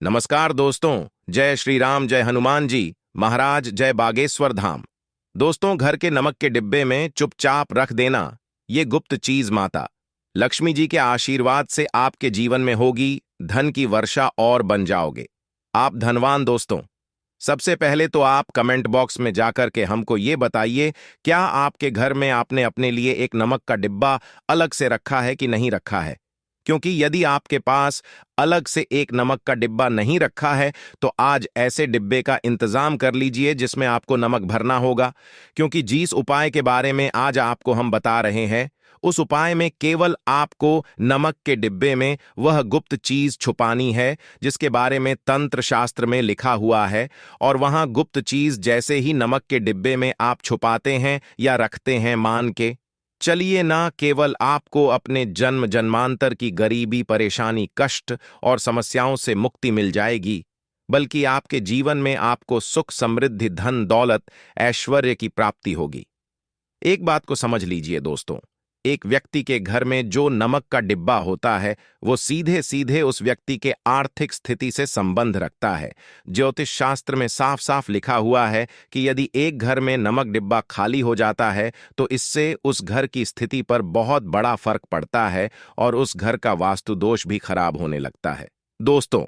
नमस्कार दोस्तों। जय श्री राम, जय हनुमान जी महाराज, जय बागेश्वर धाम। दोस्तों, घर के नमक के डिब्बे में चुपचाप रख देना ये गुप्त चीज माता लक्ष्मी जी के आशीर्वाद से आपके जीवन में होगी धन की वर्षा और बन जाओगे आप धनवान। दोस्तों, सबसे पहले तो आप कमेंट बॉक्स में जाकर के हमको ये बताइए, क्या आपके घर में आपने अपने लिए एक नमक का डिब्बा अलग से रखा है कि नहीं रखा है? क्योंकि यदि आपके पास अलग से एक नमक का डिब्बा नहीं रखा है तो आज ऐसे डिब्बे का इंतजाम कर लीजिए जिसमें आपको नमक भरना होगा। क्योंकि जिस उपाय के बारे में आज आपको हम बता रहे हैं उस उपाय में केवल आपको नमक के डिब्बे में वह गुप्त चीज छुपानी है जिसके बारे में तंत्र शास्त्र में लिखा हुआ है। और वहां गुप्त चीज जैसे ही नमक के डिब्बे में आप छुपाते हैं या रखते हैं, मान के चलिए, ना केवल आपको अपने जन्म जन्मांतर की गरीबी, परेशानी, कष्ट और समस्याओं से मुक्ति मिल जाएगी, बल्कि आपके जीवन में आपको सुख, समृद्धि, धन, दौलत, ऐश्वर्य की प्राप्ति होगी। एक बात को समझ लीजिए दोस्तों, एक व्यक्ति के घर में जो नमक का डिब्बा होता है वो सीधे सीधे उस व्यक्ति के आर्थिक स्थिति से संबंध रखता है। ज्योतिष शास्त्र में साफ साफ लिखा हुआ है कि यदि एक घर में नमक डिब्बा खाली हो जाता है तो इससे उस घर की स्थिति पर बहुत बड़ा फर्क पड़ता है और उस घर का वास्तु दोष भी खराब होने लगता है। दोस्तों,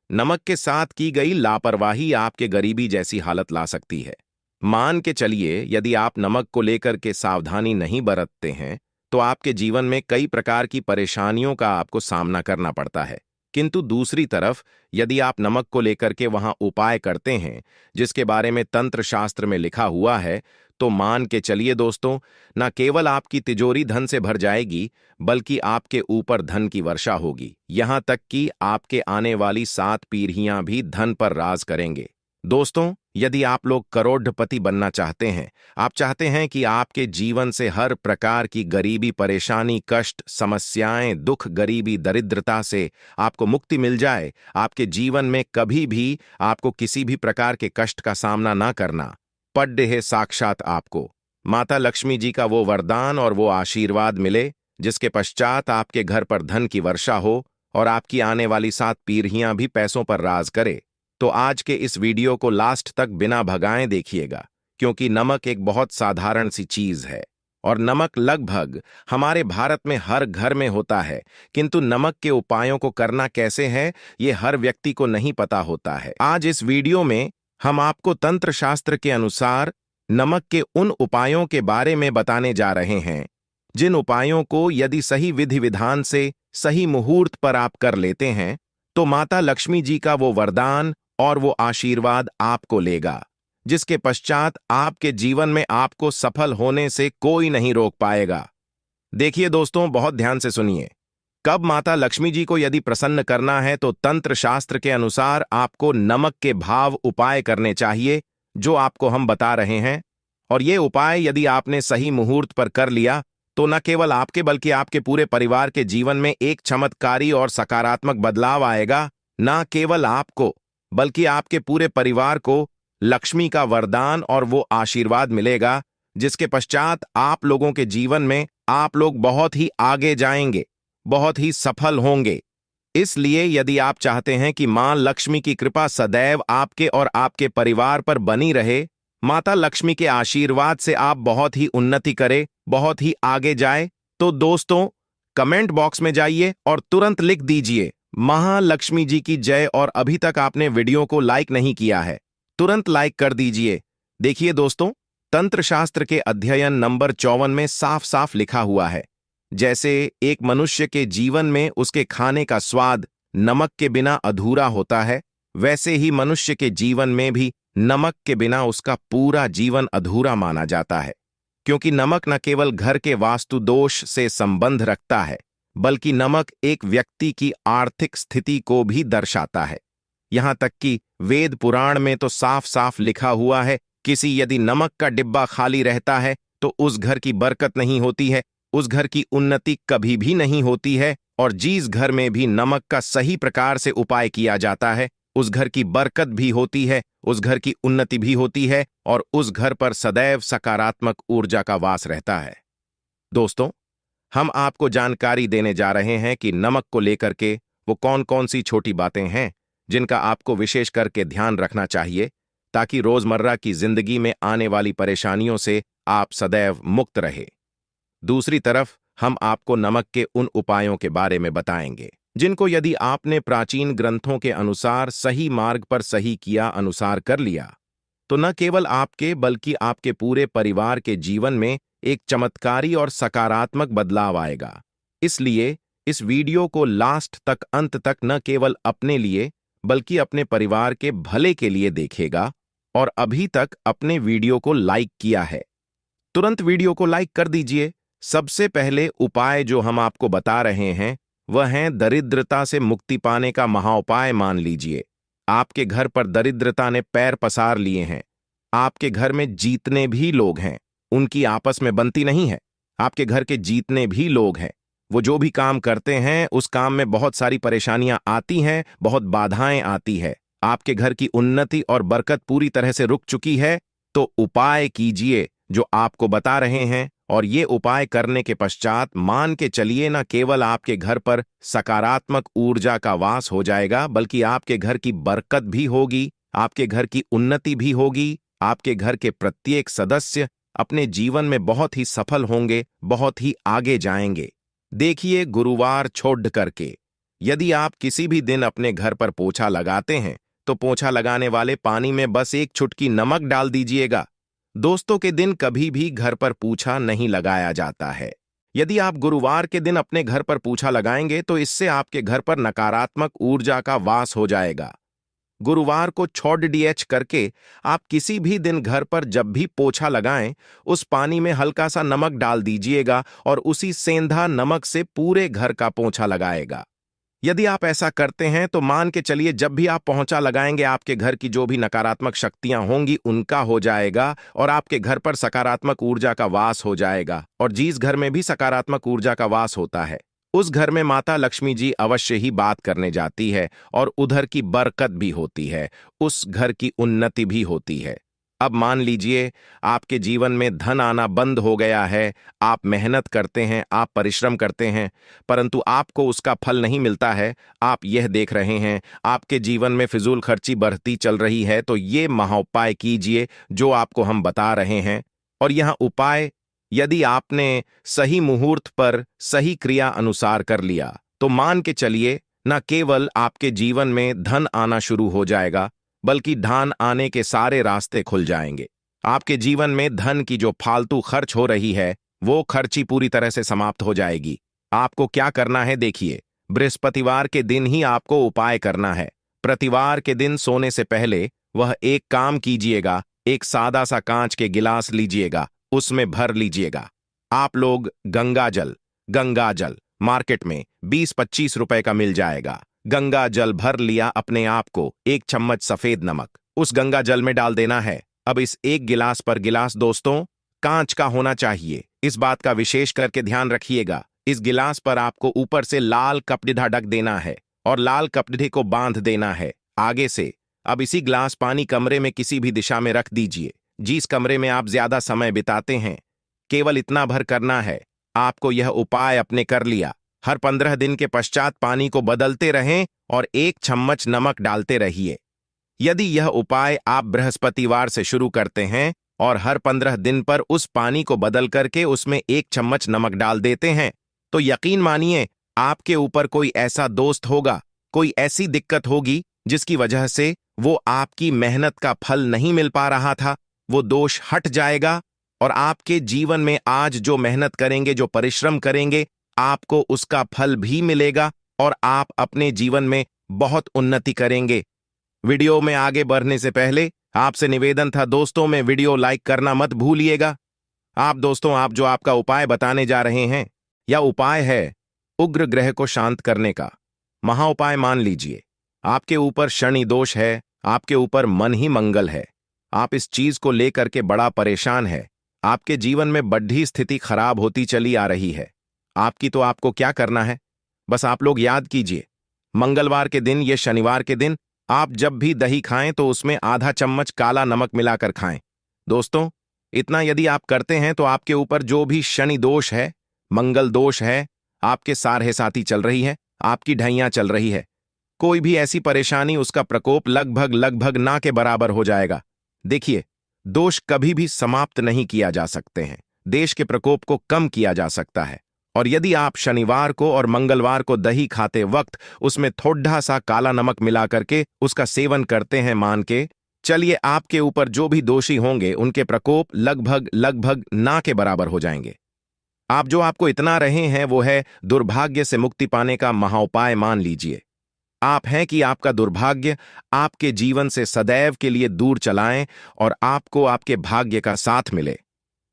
नमक के साथ की गई लापरवाही आपके गरीबी जैसी हालत ला सकती है। मान के चलिए, यदि आप नमक को लेकर के सावधानी नहीं बरतते हैं तो आपके जीवन में कई प्रकार की परेशानियों का आपको सामना करना पड़ता है। किंतु दूसरी तरफ यदि आप नमक को लेकर के वहां उपाय करते हैं जिसके बारे में तंत्र शास्त्र में लिखा हुआ है, तो मान के चलिए दोस्तों, न केवल आपकी तिजोरी धन से भर जाएगी बल्कि आपके ऊपर धन की वर्षा होगी। यहां तक कि आपके आने वाली 7 पीढ़ियां भी धन पर राज करेंगे। दोस्तों, यदि आप लोग करोड़पति बनना चाहते हैं, आप चाहते हैं कि आपके जीवन से हर प्रकार की गरीबी, परेशानी, कष्ट, समस्याएं, दुख, गरीबी, दरिद्रता से आपको मुक्ति मिल जाए, आपके जीवन में कभी भी आपको किसी भी प्रकार के कष्ट का सामना ना करना पड़े है, साक्षात आपको माता लक्ष्मी जी का वो वरदान और वो आशीर्वाद मिले जिसके पश्चात आपके घर पर धन की वर्षा हो और आपकी आने वाली 7 पीढ़ियां भी पैसों पर राज करे, तो आज के इस वीडियो को लास्ट तक बिना भगाए देखिएगा। क्योंकि नमक एक बहुत साधारण सी चीज है और नमक लगभग हमारे भारत में हर घर में होता है, किंतु नमक के उपायों को करना कैसे है ये हर व्यक्ति को नहीं पता होता है। आज इस वीडियो में हम आपको तंत्र शास्त्र के अनुसार नमक के उन उपायों के बारे में बताने जा रहे हैं जिन उपायों को यदि सही विधि विधान से सही मुहूर्त पर आप कर लेते हैं तो माता लक्ष्मी जी का वो वरदान और वो आशीर्वाद आपको लेगा, जिसके पश्चात आपके जीवन में आपको सफल होने से कोई नहीं रोक पाएगा। देखिए दोस्तों, बहुत ध्यान से सुनिए। कब माता लक्ष्मी जी को यदि प्रसन्न करना है तो तंत्र शास्त्र के अनुसार आपको नमक के भाव उपाय करने चाहिए जो आपको हम बता रहे हैं। और ये उपाय यदि आपने सही मुहूर्त पर कर लिया तो न केवल आपके बल्कि आपके पूरे परिवार के जीवन में एक चमत्कारी और सकारात्मक बदलाव आएगा। न केवल आपको बल्कि आपके पूरे परिवार को लक्ष्मी का वरदान और वो आशीर्वाद मिलेगा जिसके पश्चात आप लोगों के जीवन में आप लोग बहुत ही आगे जाएंगे, बहुत ही सफल होंगे। इसलिए यदि आप चाहते हैं कि मां लक्ष्मी की कृपा सदैव आपके और आपके परिवार पर बनी रहे, माता लक्ष्मी के आशीर्वाद से आप बहुत ही उन्नति करें, बहुत ही आगे जाए, तो दोस्तों कमेंट बॉक्स में जाइए और तुरंत लिख दीजिए महालक्ष्मी जी की जय। और अभी तक आपने वीडियो को लाइक नहीं किया है, तुरंत लाइक कर दीजिए। देखिए दोस्तों, तंत्र शास्त्र के अध्ययन नंबर 54 में साफ साफ लिखा हुआ है, जैसे एक मनुष्य के जीवन में उसके खाने का स्वाद नमक के बिना अधूरा होता है, वैसे ही मनुष्य के जीवन में भी नमक के बिना उसका पूरा जीवन अधूरा माना जाता है। क्योंकि नमक न केवल घर के वास्तु दोष से संबंध रखता है बल्कि नमक एक व्यक्ति की आर्थिक स्थिति को भी दर्शाता है। यहां तक कि वेद पुराण में तो साफ साफ लिखा हुआ है, किसी यदि नमक का डिब्बा खाली रहता है तो उस घर की बरकत नहीं होती है, उस घर की उन्नति कभी भी नहीं होती है। और जिस घर में भी नमक का सही प्रकार से उपाय किया जाता है उस घर की बरकत भी होती है, उस घर की उन्नति भी होती है और उस घर पर सदैव सकारात्मक ऊर्जा का वास रहता है। दोस्तों, हम आपको जानकारी देने जा रहे हैं कि नमक को लेकर के वो कौन कौन सी छोटी बातें हैं जिनका आपको विशेष करके ध्यान रखना चाहिए ताकि रोजमर्रा की जिंदगी में आने वाली परेशानियों से आप सदैव मुक्त रहे। दूसरी तरफ हम आपको नमक के उन उपायों के बारे में बताएंगे जिनको यदि आपने प्राचीन ग्रंथों के अनुसार सही मार्ग पर सही किया अनुसार कर लिया तो न केवल आपके बल्कि आपके पूरे परिवार के जीवन में एक चमत्कारी और सकारात्मक बदलाव आएगा। इसलिए इस वीडियो को लास्ट तक अंत तक न केवल अपने लिए बल्कि अपने परिवार के भले के लिए देखेगा। और अभी तक अपने वीडियो को लाइक किया है तुरंत वीडियो को लाइक कर दीजिए। सबसे पहले उपाय जो हम आपको बता रहे हैं वह है दरिद्रता से मुक्ति पाने का महाउपाय। मान लीजिए आपके घर पर दरिद्रता ने पैर पसार लिए हैं। आपके घर में जीतने भी लोग हैं, उनकी आपस में बनती नहीं है। आपके घर के जीतने भी लोग हैं, वो जो भी काम करते हैं उस काम में बहुत सारी परेशानियां आती हैं, बहुत बाधाएं आती है। आपके घर की उन्नति और बरकत पूरी तरह से रुक चुकी है। तो उपाय कीजिए जो आपको बता रहे हैं, और ये उपाय करने के पश्चात मान के चलिए न केवल आपके घर पर सकारात्मक ऊर्जा का वास हो जाएगा बल्कि आपके घर की बरकत भी होगी, आपके घर की उन्नति भी होगी। आपके घर के प्रत्येक सदस्य अपने जीवन में बहुत ही सफल होंगे, बहुत ही आगे जाएंगे। देखिए गुरुवार छोड़ करके यदि आप किसी भी दिन अपने घर पर पोछा लगाते हैं तो पोछा लगाने वाले पानी में बस एक चुटकी नमक डाल दीजिएगा। दोस्तों के दिन कभी भी घर पर पोछा नहीं लगाया जाता है। यदि आप गुरुवार के दिन अपने घर पर पोछा लगाएंगे तो इससे आपके घर पर नकारात्मक ऊर्जा का वास हो जाएगा। गुरुवार को छोड़ डीएच करके आप किसी भी दिन घर पर जब भी पोछा लगाएं उस पानी में हल्का सा नमक डाल दीजिएगा और उसी सेंधा नमक से पूरे घर का पोछा लगाएगा। यदि आप ऐसा करते हैं तो मान के चलिए जब भी आप पोछा लगाएंगे आपके घर की जो भी नकारात्मक शक्तियां होंगी उनका हो जाएगा और आपके घर पर सकारात्मक ऊर्जा का वास हो जाएगा। और जिस घर में भी सकारात्मक ऊर्जा का वास होता है उस घर में माता लक्ष्मी जी अवश्य ही बात करने जाती है और उधर की बरकत भी होती है, उस घर की उन्नति भी होती है। अब मान लीजिए आपके जीवन में धन आना बंद हो गया है। आप मेहनत करते हैं, आप परिश्रम करते हैं, परंतु आपको उसका फल नहीं मिलता है। आप यह देख रहे हैं आपके जीवन में फिजूल खर्ची बढ़ती चल रही है। तो ये महाउपाय कीजिए जो आपको हम बता रहे हैं। और यह उपाय यदि आपने सही मुहूर्त पर सही क्रिया अनुसार कर लिया तो मान के चलिए न केवल आपके जीवन में धन आना शुरू हो जाएगा बल्कि धन आने के सारे रास्ते खुल जाएंगे। आपके जीवन में धन की जो फालतू खर्च हो रही है वो खर्ची पूरी तरह से समाप्त हो जाएगी। आपको क्या करना है देखिए, बृहस्पतिवार के दिन ही आपको उपाय करना है। प्रतिवार के दिन सोने से पहले वह एक काम कीजिएगा, एक सादा सा कांच के गिलास लीजिएगा, उसमें भर लीजिएगा। आप लोग गंगा जल मार्केट में 20-25 रुपए का मिल जाएगा। गंगा जल भर लिया, अपने आप को एक चम्मच सफेद नमक उस गंगा जल में डाल देना है। अब इस एक गिलास पर गिलास दोस्तों कांच का होना चाहिए, इस बात का विशेष करके ध्यान रखिएगा। इस गिलास पर आपको ऊपर से लाल कपड़िधा ढक देना है और लाल कपड़े को बांध देना है आगे से। अब इसी गिलास पानी कमरे में किसी भी दिशा में रख दीजिए, जिस कमरे में आप ज्यादा समय बिताते हैं। केवल इतना भर करना है। आपको यह उपाय अपने कर लिया। हर 15 दिन के पश्चात पानी को बदलते रहें और एक चम्मच नमक डालते रहिए। यदि यह उपाय आप बृहस्पतिवार से शुरू करते हैं और हर 15 दिन पर उस पानी को बदल करके उसमें एक चम्मच नमक डाल देते हैं तो यकीन मानिए आपके ऊपर कोई ऐसा दोस्त होगा, कोई ऐसी दिक्कत होगी जिसकी वजह से वो आपकी मेहनत का फल नहीं मिल पा रहा था, वो दोष हट जाएगा और आपके जीवन में आज जो मेहनत करेंगे, जो परिश्रम करेंगे, आपको उसका फल भी मिलेगा और आप अपने जीवन में बहुत उन्नति करेंगे। वीडियो में आगे बढ़ने से पहले आपसे निवेदन था दोस्तों, में वीडियो लाइक करना मत भूलिएगा। आप दोस्तों, आप जो आपका उपाय बताने जा रहे हैं यह उपाय है उग्र ग्रह को शांत करने का महाउपाय। मान लीजिए आपके ऊपर शनि दोष है, आपके ऊपर मन ही मंगल है, आप इस चीज को लेकर के बड़ा परेशान है, आपके जीवन में बढ़ी स्थिति खराब होती चली आ रही है आपकी। तो आपको क्या करना है, बस आप लोग याद कीजिए, मंगलवार के दिन या शनिवार के दिन आप जब भी दही खाएं तो उसमें आधा चम्मच काला नमक मिलाकर खाएं। दोस्तों, इतना यदि आप करते हैं तो आपके ऊपर जो भी शनि दोष है, मंगल दोष है, आपके सारहे साथी चल रही है, आपकी ढैया चल रही है, कोई भी ऐसी परेशानी, उसका प्रकोप लगभग लगभग ना के बराबर हो जाएगा। देखिए, दोष कभी भी समाप्त नहीं किया जा सकते हैं, देश के प्रकोप को कम किया जा सकता है। और यदि आप शनिवार को और मंगलवार को दही खाते वक्त उसमें थोड़ा सा काला नमक मिला करके उसका सेवन करते हैं, मान के चलिए आपके ऊपर जो भी दोषी होंगे उनके प्रकोप लगभग लगभग ना के बराबर हो जाएंगे। आप जो आपको इतना रहे हैं वो है दुर्भाग्य से मुक्ति पाने का महाउपाय मान लीजिए। आप हैं कि आपका दुर्भाग्य आपके जीवन से सदैव के लिए दूर चलाएं और आपको आपके भाग्य का साथ मिले।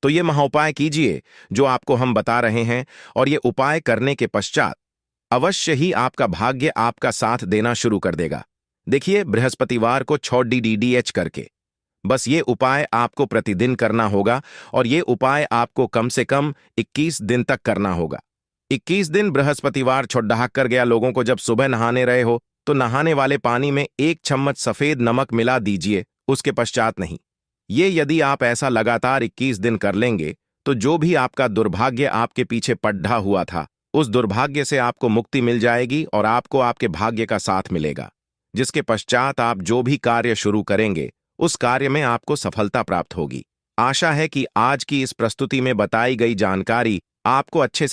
तो ये महाउपाय कीजिए जो आपको हम बता रहे हैं, और ये उपाय करने के पश्चात अवश्य ही आपका भाग्य आपका साथ देना शुरू कर देगा। देखिए, बृहस्पतिवार को 6 करके बस ये उपाय आपको प्रतिदिन करना होगा, और ये उपाय आपको कम से कम 21 दिन तक करना होगा। 21 दिन बृहस्पतिवार छोड़ाक कर गया लोगों को जब सुबह नहाने रहे हो तो नहाने वाले पानी में 1 चम्मच सफेद नमक मिला दीजिए, उसके पश्चात नहीं। ये यदि आप ऐसा लगातार 21 दिन कर लेंगे तो जो भी आपका दुर्भाग्य आपके पीछे पड्ढा हुआ था, उस दुर्भाग्य से आपको मुक्ति मिल जाएगी और आपको आपके भाग्य का साथ मिलेगा, जिसके पश्चात आप जो भी कार्य शुरू करेंगे उस कार्य में आपको सफलता प्राप्त होगी। आशा है कि आज की इस प्रस्तुति में बताई गई जानकारी आपको अच्छे से